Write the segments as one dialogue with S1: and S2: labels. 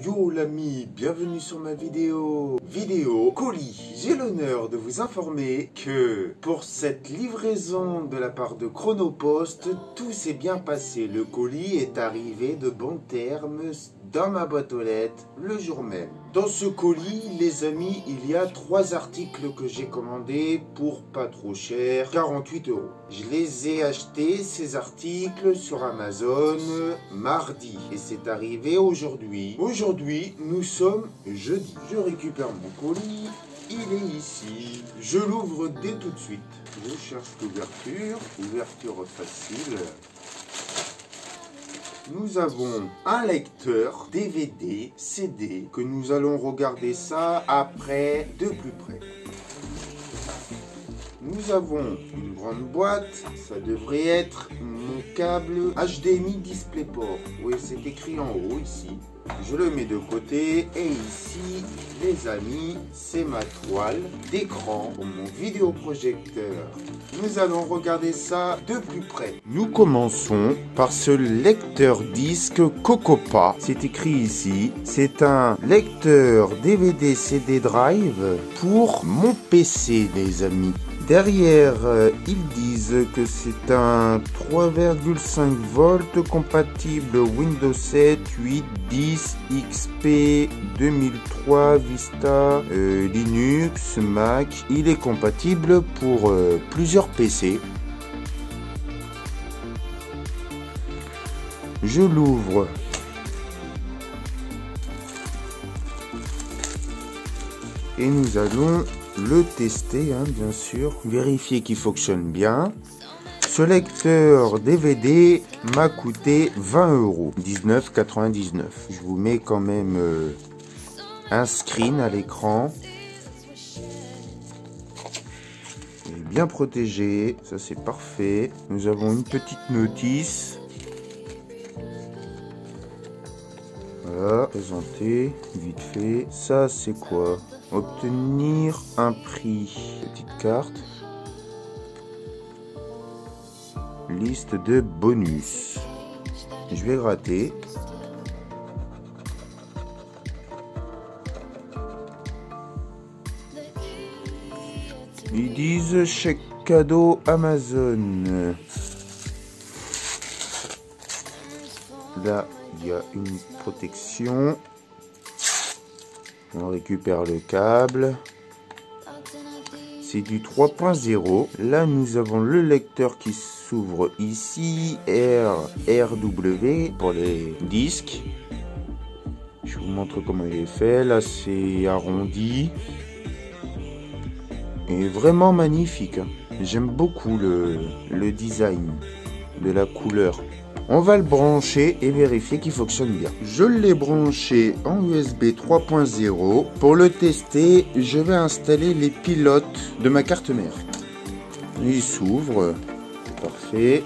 S1: Yo l'ami, bienvenue sur ma vidéo colis. J'ai l'honneur de vous informer que pour cette livraison de la part de Chronopost, tout s'est bien passé. Le colis est arrivé de bons termes dans ma boîte aux lettres le jour même. Dans ce colis, les amis, il y a 3 articles que j'ai commandés pour pas trop cher, 48 €. Je les ai achetés, ces articles, sur Amazon mardi et c'est arrivé aujourd'hui. Aujourd'hui, nous sommes jeudi. Je récupère mon colis, il est ici. Je l'ouvre dès tout de suite. Je cherche l'ouverture, ouverture facile. Nous avons un lecteur DVD, CD, que nous allons regarder ça après de plus près. Nous avons une grande boîte, ça devrait être mon câble HDMI DisplayPort. Oui, c'est écrit en haut ici. Je le mets de côté et ici, les amis, c'est ma toile d'écran pour mon vidéoprojecteur. Nous allons regarder ça de plus près. Nous commençons par ce lecteur disque Cocopa. C'est écrit ici. C'est un lecteur DVD CD drive pour mon PC, les amis. Derrière, ils disent que c'est un 3,5 volts compatible Windows 7, 8, 10, XP, 2003, Vista, Linux, Mac. Il est compatible pour plusieurs PC. Je l'ouvre. Et nous allons le tester, hein, bien sûr, vérifier qu'il fonctionne bien. Ce lecteur DVD m'a coûté 20 €, 19,99 €. Je vous mets quand même un screen à l'écran. Il est bien protégé, ça c'est parfait. Nous avons une petite notice. Voilà, présenter, vite fait. Ça c'est quoi? Obtenir un prix. Petite carte. Liste de bonus. Je vais gratter. Ils disent chèque cadeau Amazon. Là, il y a une protection. On récupère le câble. C'est du 3.0. Là, nous avons le lecteur qui s'ouvre ici. RW pour les disques. Je vous montre comment il est fait. Là, c'est arrondi. Et vraiment magnifique. J'aime beaucoup le design de la couleur. On va le brancher et vérifier qu'il fonctionne bien. Je l'ai branché en USB 3.0. Pour le tester, je vais installer les pilotes de ma carte mère. Il s'ouvre. Parfait.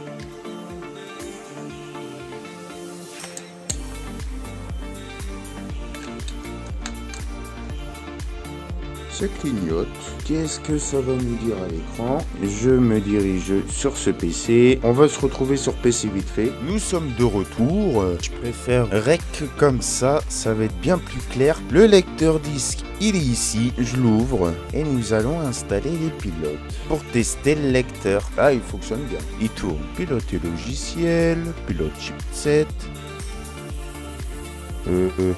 S1: Ça clignote. Qu'est-ce que ça va nous dire à l'écran? Je me dirige sur ce PC. On va se retrouver sur PC vite fait. Nous sommes de retour. Je préfère rec comme ça. Ça va être bien plus clair. Le lecteur disque, il est ici. Je l'ouvre. Et nous allons installer les pilotes. Pour tester le lecteur. Là, il fonctionne bien. Il tourne. Piloter logiciel. Pilote chipset.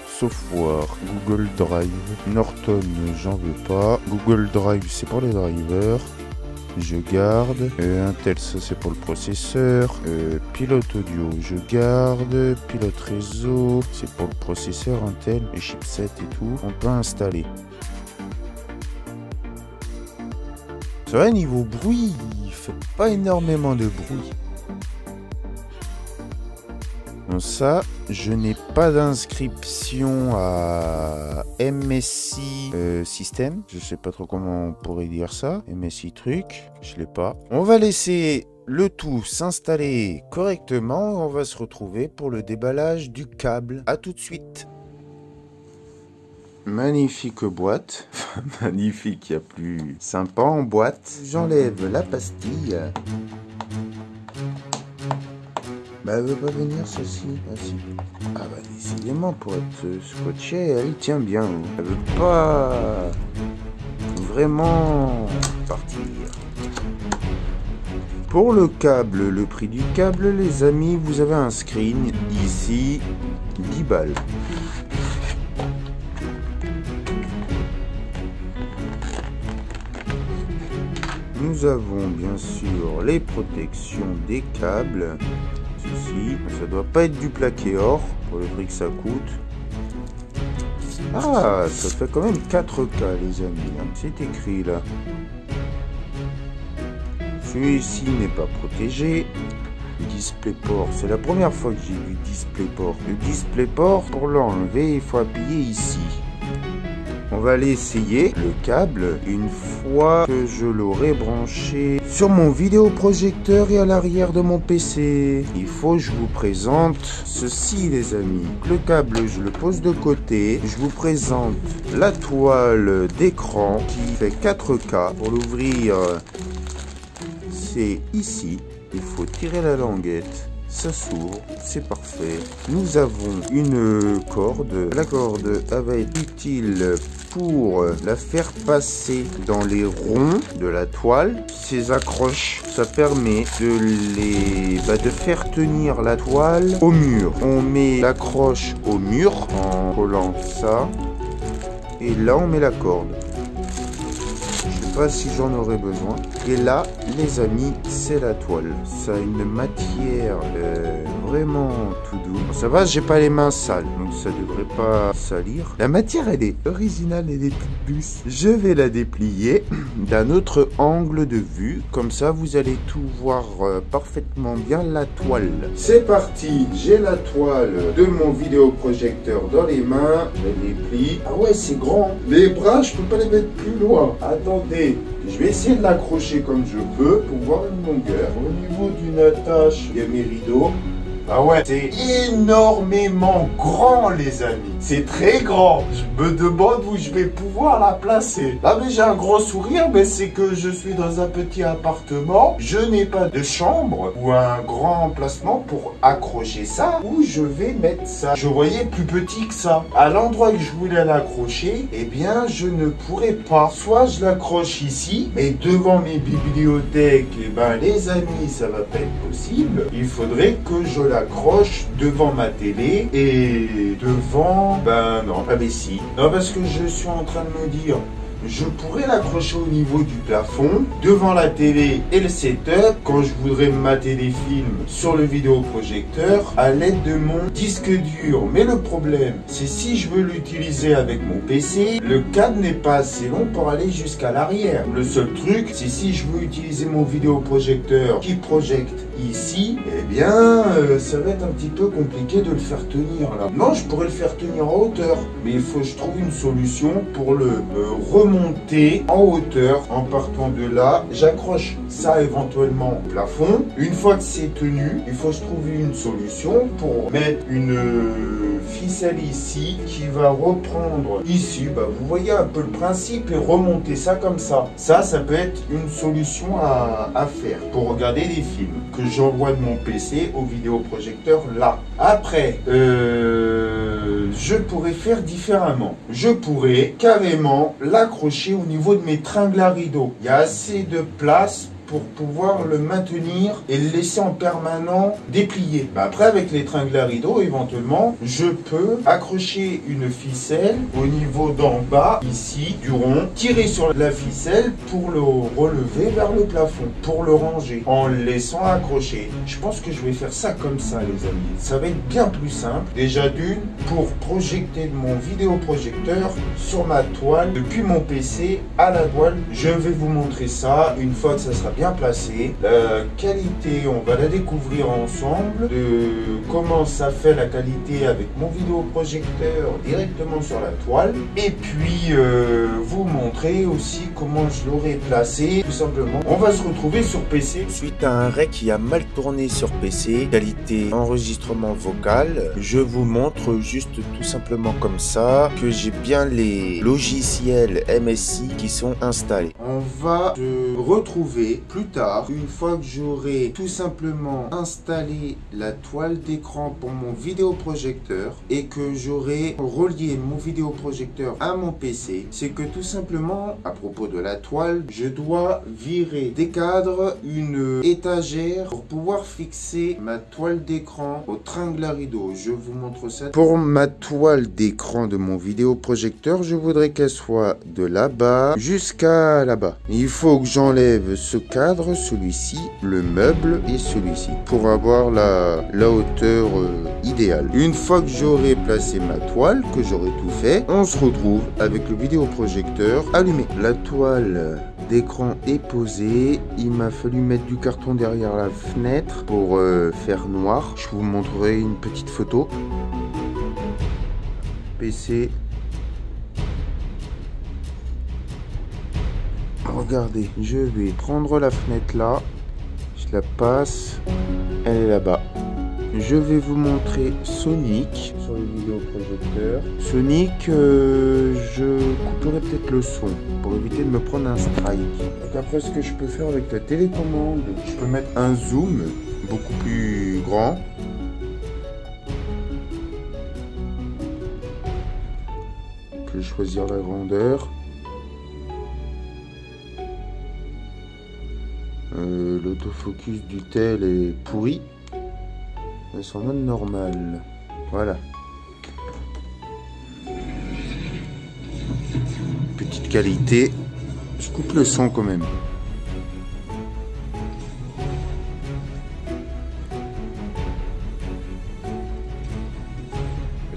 S1: Software, Google Drive, Norton, j'en veux pas. Google Drive, c'est pour les drivers. Je garde. Intel, ça c'est pour le processeur. Pilote audio, je garde. Pilote réseau, c'est pour le processeur Intel, les chipsets et tout. On peut installer. Ça va, niveau bruit, il fait pas énormément de bruit. Ça, je n'ai pas d'inscription à MSI System. Je sais pas trop comment on pourrait dire ça. MSI truc, je l'ai pas. On va laisser le tout s'installer correctement. On va se retrouver pour le déballage du câble. À tout de suite. Magnifique boîte. Magnifique, il y a plus sympa en boîte. J'enlève la pastille. Bah elle veut pas venir celle-ci. Ah si. Ah bah décidément pour être scotché, elle tient bien. Elle veut pas vraiment partir. Pour le câble, le prix du câble les amis, vous avez un screen ici, 10 balles. Nous avons bien sûr les protections des câbles. Ceci, ça doit pas être du plaqué or pour le prix que ça coûte. Ah, ça fait quand même 4K les amis, hein. C'est écrit là. Celui-ci n'est pas protégé. DisplayPort, c'est la première fois que j'ai vu DisplayPort. Le DisplayPort, pour l'enlever, il faut appuyer ici. On va aller essayer le câble une fois que je l'aurai branché sur mon vidéoprojecteur et à l'arrière de mon PC. Il faut que je vous présente ceci les amis. Le câble, je le pose de côté. Je vous présente la toile d'écran qui fait 4K. Pour l'ouvrir, c'est ici. Il faut tirer la languette. Ça s'ouvre, c'est parfait. Nous avons une corde. La corde va être utile pour la faire passer dans les ronds de la toile. Ces accroches, ça permet de faire tenir la toile au mur. On met l'accroche au mur en collant ça. Et là, on met la corde. Je sais pas si j'en aurai besoin. Et là, les amis, c'est la toile. Ça a une matière vraiment tout doux. Bon, ça va, j'ai pas les mains sales, donc ça devrait pas salir. La matière, elle est originale, elle est toute douce. Je vais la déplier d'un autre angle de vue. Comme ça, vous allez tout voir parfaitement bien la toile. C'est parti, j'ai la toile de mon vidéoprojecteur dans les mains. Je la déplie. Ah ouais, c'est grand. Les bras, je peux pas les mettre plus loin. Attendez. Je vais essayer de l'accrocher comme je peux pour voir une longueur. Au niveau d'une attache, il y a mes rideaux. Ah ouais, c'est énormément grand les amis. C'est très grand. Je me demande où je vais pouvoir la placer. Là mais j'ai un gros sourire, mais c'est que je suis dans un petit appartement. Je n'ai pas de chambre ou un grand emplacement pour accrocher ça. Où je vais mettre ça? Je voyais plus petit que ça. À l'endroit que je voulais l'accrocher, eh bien je ne pourrais pas. Soit je l'accroche ici, mais devant mes bibliothèques, eh ben les amis, ça va pas être possible. Il faudrait que je l'accroche devant ma télé et devant... Ben non, ah mais si. Non, parce que je suis en train de me dire... Je pourrais l'accrocher au niveau du plafond, devant la télé et le setup, quand je voudrais mater des films sur le vidéoprojecteur, à l'aide de mon disque dur. Mais le problème, c'est si je veux l'utiliser avec mon PC, le câble n'est pas assez long pour aller jusqu'à l'arrière. Le seul truc, c'est si je veux utiliser mon vidéoprojecteur qui projette ici, eh bien, ça va être un petit peu compliqué de le faire tenir là. Non, je pourrais le faire tenir en hauteur, mais il faut que je trouve une solution pour le remonter en hauteur. En partant de là, j'accroche ça éventuellement au plafond. Une fois que c'est tenu, il faut que je trouve une solution pour mettre une ficelle ici qui va reprendre ici. Bah, vous voyez un peu le principe et remonter ça comme ça. Ça peut être une solution à faire pour regarder des films que j'envoie de mon PC au vidéoprojecteur là. Après, je pourrais faire différemment. Je pourrais carrément l'accrocher au niveau de mes tringles à rideaux. Il y a assez de place pour pouvoir le maintenir et le laisser en permanent déplié. Après, avec les tringles à rideaux, éventuellement, je peux accrocher une ficelle au niveau d'en bas, ici, du rond, tirer sur la ficelle pour le relever vers le plafond, pour le ranger, en le laissant accrocher. Je pense que je vais faire ça comme ça, les amis. Ça va être bien plus simple. Déjà d'une, pour projeter mon vidéoprojecteur sur ma toile, depuis mon PC à la toile. Je vais vous montrer ça une fois que ça sera bien placé. La qualité, on va la découvrir ensemble, de comment ça fait la qualité avec mon vidéoprojecteur directement sur la toile, et puis vous montrer aussi comment je l'aurais placé. Tout simplement, on va se retrouver sur PC. Suite à un rec qui a mal tourné sur PC, qualité enregistrement vocal, je vous montre juste tout simplement comme ça que j'ai bien les logiciels MSI qui sont installés. On va se retrouver plus tard, une fois que j'aurai tout simplement installé la toile d'écran pour mon vidéoprojecteur et que j'aurai relié mon vidéoprojecteur à mon PC. C'est que tout simplement, à propos de la toile, je dois virer des cadres, une étagère pour pouvoir fixer ma toile d'écran au tringle à rideau. Je vous montre ça. Pour ma toile d'écran de mon vidéoprojecteur, je voudrais qu'elle soit de là-bas jusqu'à là-bas. Il faut que j'enlève ce cadre, celui-ci, le meuble et celui-ci pour avoir la hauteur idéale. Une fois que j'aurai placé ma toile, que j'aurai tout fait, on se retrouve avec le vidéoprojecteur allumé. La toile d'écran est posée. Il m'a fallu mettre du carton derrière la fenêtre pour faire noir. Je vous montrerai une petite photo. PC. Regardez, je vais prendre la fenêtre là. Je la passe. Elle est là-bas. Je vais vous montrer Sonic sur le vidéoprojecteur. Sonic, je couperai peut-être le son pour éviter de me prendre un strike. Donc après, ce que je peux faire avec la télécommande, je peux mettre un zoom beaucoup plus grand. Je peux choisir la grandeur. L'autofocus du tel est pourri. Mais c'est en mode normal. Voilà. Petite qualité. Je coupe le son quand même.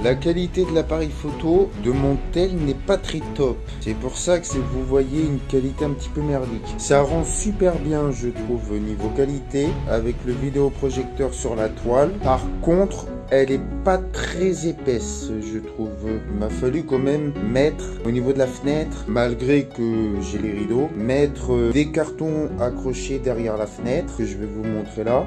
S1: La qualité de l'appareil photo de mon tel n'est pas très top. C'est pour ça que vous voyez une qualité un petit peu merdique. Ça rend super bien, je trouve, niveau qualité, avec le vidéoprojecteur sur la toile. Par contre, elle est pas très épaisse, je trouve. Il m'a fallu quand même mettre, au niveau de la fenêtre, malgré que j'ai les rideaux, mettre des cartons accrochés derrière la fenêtre, que je vais vous montrer là.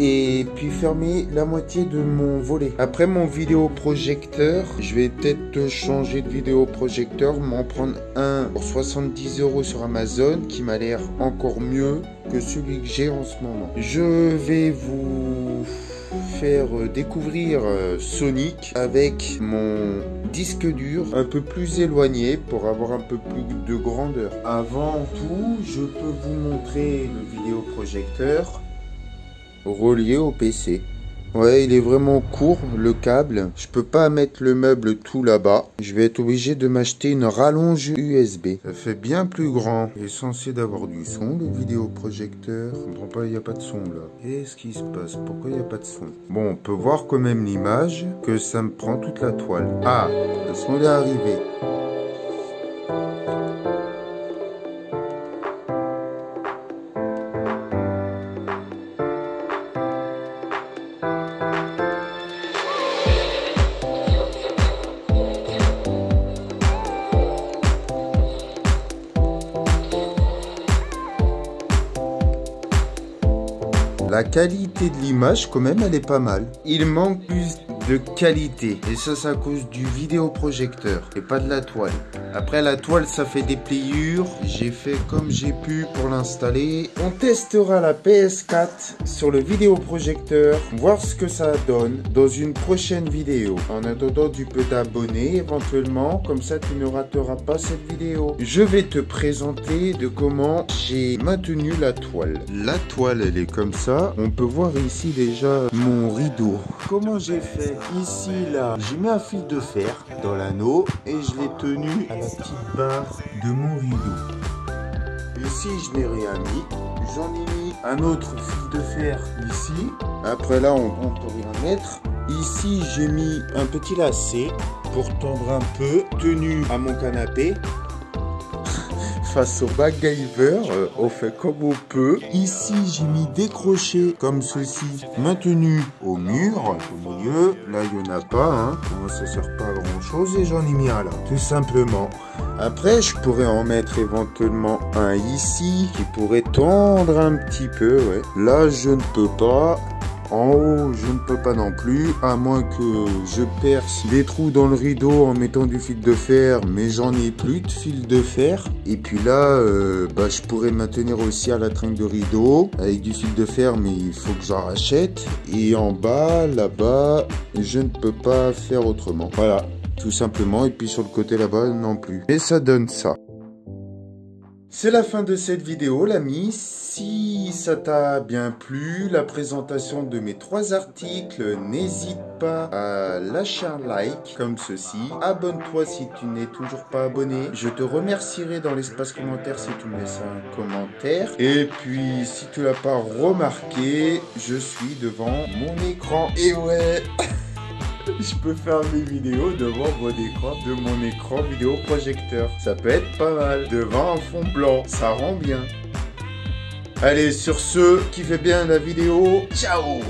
S1: Et puis fermer la moitié de mon volet. Après mon vidéoprojecteur, je vais peut-être changer de vidéoprojecteur, m'en prendre un pour 70 € sur Amazon qui m'a l'air encore mieux que celui que j'ai en ce moment. Je vais vous faire découvrir Sonic avec mon disque dur un peu plus éloigné pour avoir un peu plus de grandeur. Avant tout, je peux vous montrer le vidéoprojecteur relié au PC. Ouais, il est vraiment court le câble. Je peux pas mettre le meuble tout là-bas. Je vais être obligé de m'acheter une rallonge USB. Ça fait bien plus grand. Il est censé d'avoir du son, le vidéoprojecteur. Je comprends pas, il n'y a pas de son là. Qu'est-ce qui se passe? Pourquoi il n'y a pas de son? Bon, on peut voir quand même l'image que ça me prend toute la toile. Ah, le son est arrivé. La qualité de l'image, quand même, elle est pas mal. Il manque plus de qualité. Et ça, c'est à cause du vidéoprojecteur et pas de la toile. Après, la toile, ça fait des pliures. J'ai fait comme j'ai pu pour l'installer. On testera la PS4 sur le vidéoprojecteur, voir ce que ça donne dans une prochaine vidéo. En attendant, tu peux t'abonner éventuellement. Comme ça, tu ne rateras pas cette vidéo. Je vais te présenter de comment j'ai maintenu la toile. La toile, elle est comme ça. On peut voir ici déjà mon rideau. Comment j'ai fait? Ici, là, j'ai mis un fil de fer dans l'anneau et je l'ai tenu à la petite barre de mon rideau. Ici, je n'ai rien mis. J'en ai mis un autre fil de fer ici. Après là, on peut rien mettre. Ici, j'ai mis un petit lacet pour tendre un peu, tenu à mon canapé. Face au MacGyver, on fait comme on peut. Ici, j'ai mis des crochets comme ceci, maintenus au mur, au milieu. Là, il n'y en a pas, hein. Moi, ça sert pas à grand chose et j'en ai mis un là, tout simplement. Après, je pourrais en mettre éventuellement un ici qui pourrait tendre un petit peu, ouais. Là, je ne peux pas. En haut, je ne peux pas non plus, à moins que je perce des trous dans le rideau en mettant du fil de fer, mais j'en ai plus de fil de fer. Et puis là, je pourrais maintenir aussi à la tringle de rideau avec du fil de fer, mais il faut que j'en rachète. Et en bas, là-bas, je ne peux pas faire autrement. Voilà, tout simplement. Et puis sur le côté là-bas, non plus. Et ça donne ça. C'est la fin de cette vidéo, l'ami. Si ça t'a bien plu, la présentation de mes 3 articles, n'hésite pas à lâcher un like comme ceci. Abonne-toi si tu n'es toujours pas abonné. Je te remercierai dans l'espace commentaire si tu me laisses un commentaire. Et puis, si tu l'as pas remarqué, je suis devant mon écran. Et ouais je peux faire mes vidéos devant mon écran vidéo projecteur. Ça peut être pas mal. Devant un fond blanc, ça rend bien. Allez, sur ce, kiffez bien la vidéo. Ciao!